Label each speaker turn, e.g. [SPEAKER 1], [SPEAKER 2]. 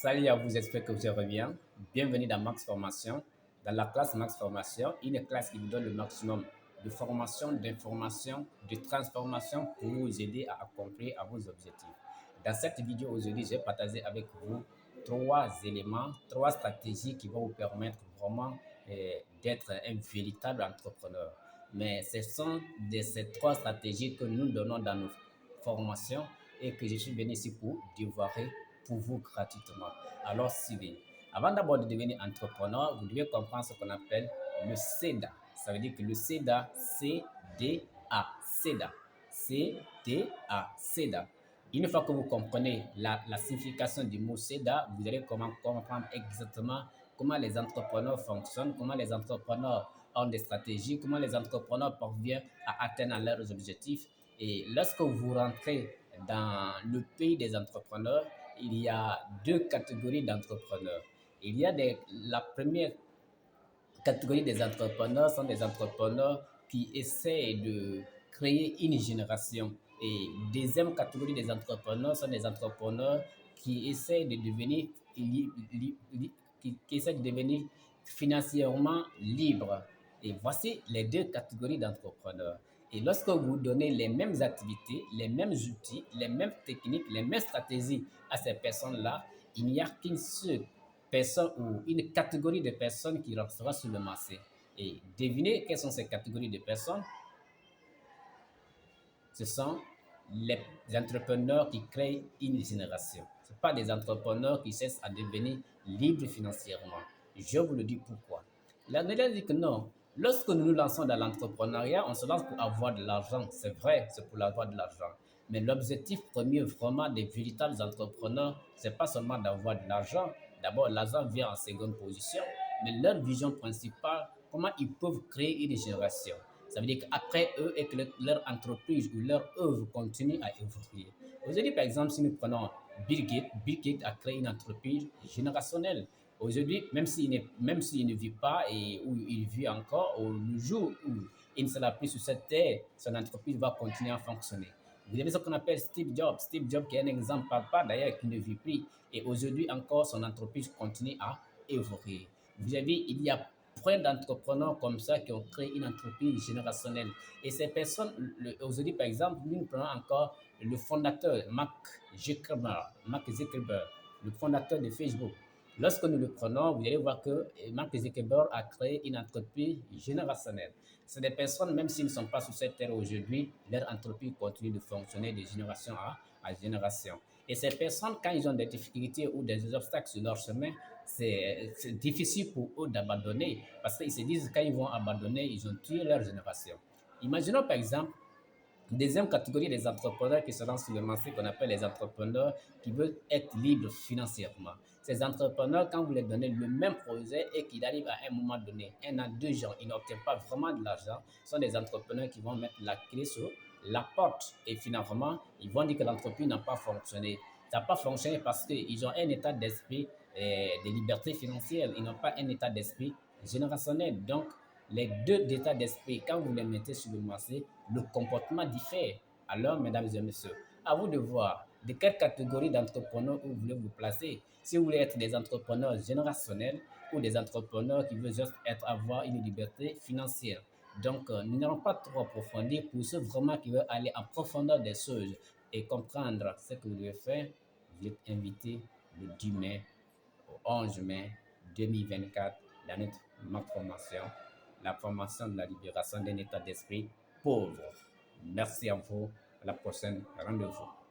[SPEAKER 1] Salut à vous, j'espère que vous allez bien. Bienvenue dans Max Formation. Dans la classe Max Formation, une classe qui vous donne le maximum de formation, d'information, de transformation pour vous aider à accomplir à vos objectifs. Dans cette vidéo aujourd'hui, j'ai partagé avec vous trois éléments, trois stratégies qui vont vous permettre vraiment d'être un véritable entrepreneur. Mais ce sont ces trois stratégies que nous donnons dans nos formations et que je suis venu ici pour dévoiler pour vous gratuitement. Alors, suivez. Avant d'abord de devenir entrepreneur, vous devez comprendre ce qu'on appelle le CEDA. Ça veut dire que le CEDA, C-D-A, CEDA, C-D-A, CEDA. Une fois que vous comprenez la signification du mot CEDA, vous allez comprendre exactement comment les entrepreneurs fonctionnent, comment les entrepreneurs ont des stratégies, comment les entrepreneurs parviennent à atteindre leurs objectifs. Et lorsque vous rentrez dans le pays des entrepreneurs, il y a deux catégories d'entrepreneurs. La première catégorie des entrepreneurs sont des entrepreneurs qui essaient de créer une génération. Et deuxième catégorie des entrepreneurs sont des entrepreneurs qui essaient de devenir, qui essaient de devenir financièrement libres. Et voici les deux catégories d'entrepreneurs. Et lorsque vous donnez les mêmes activités, les mêmes outils, les mêmes techniques, les mêmes stratégies à ces personnes-là, il n'y a qu'une seule personne ou une catégorie de personnes qui restera sur le marché. Et devinez quelles sont ces catégories de personnes? Ce sont les entrepreneurs qui créent une génération. Ce ne sont pas des entrepreneurs qui cessent à devenir libres financièrement. Je vous le dis pourquoi. La réalité dit que non. Lorsque nous nous lançons dans l'entrepreneuriat, on se lance pour avoir de l'argent. C'est vrai, c'est pour avoir de l'argent. Mais l'objectif premier vraiment des véritables entrepreneurs, ce n'est pas seulement d'avoir de l'argent. D'abord, l'argent vient en seconde position. Mais leur vision principale, comment ils peuvent créer une génération. Ça veut dire qu'après eux et que leur entreprise ou leur œuvre continue à évoluer. Aujourd'hui, par exemple, si nous prenons Bill Gates a créé une entreprise générationnelle. Aujourd'hui, même s'il ne vit pas et où il vit encore, le jour où il ne sera plus sur cette terre, son entreprise va continuer à fonctionner. Vous avez ce qu'on appelle Steve Jobs. Steve Jobs qui est un exemple papa d'ailleurs qui ne vit plus. Et aujourd'hui encore, son entreprise continue à évoluer. Vous avez, il y a plein d'entrepreneurs comme ça qui ont créé une entreprise générationnelle. Et ces personnes, aujourd'hui par exemple, nous prenons encore le fondateur, Mark Zuckerberg, le fondateur de Facebook. Lorsque nous le prenons, vous allez voir que Mark Zuckerberg a créé une entreprise générationnelle. C'est des personnes, même s'ils ne sont pas sur cette terre aujourd'hui, leur entreprise continue de fonctionner de génération à génération. Et ces personnes, quand ils ont des difficultés ou des obstacles sur leur chemin, c'est difficile pour eux d'abandonner parce qu'ils se disent que quand ils vont abandonner, ils ont tué leur génération. Imaginons par exemple deuxième catégorie des entrepreneurs qui se lancent sur le marché qu'on appelle les entrepreneurs qui veulent être libres financièrement. Ces entrepreneurs, quand vous leur donnez le même projet et qu'ils arrivent à un moment donné, 1 an, 2 ans, ils n'obtiennent pas vraiment de l'argent, sont des entrepreneurs qui vont mettre la clé sur la porte et finalement, ils vont dire que l'entreprise n'a pas fonctionné. Ça n'a pas fonctionné parce qu'ils ont un état d'esprit de liberté financière, ils n'ont pas un état d'esprit générationnel. Donc, les deux états d'esprit, quand vous les mettez sur le marché, le comportement diffère. Alors, mesdames et messieurs, à vous de voir de quelle catégorie d'entrepreneurs vous voulez vous placer. Si vous voulez être des entrepreneurs générationnels ou des entrepreneurs qui veulent juste avoir une liberté financière. Donc, nous n'allons pas trop approfondir pour ceux vraiment qui veulent aller en profondeur des choses et comprendre ce que vous devez faire. Vous êtes invité le 10 mai au 11 mai 2024 dans notre formation, la formation de la libération d'un état d'esprit pauvre. Merci à vous. À la prochaine rendez-vous.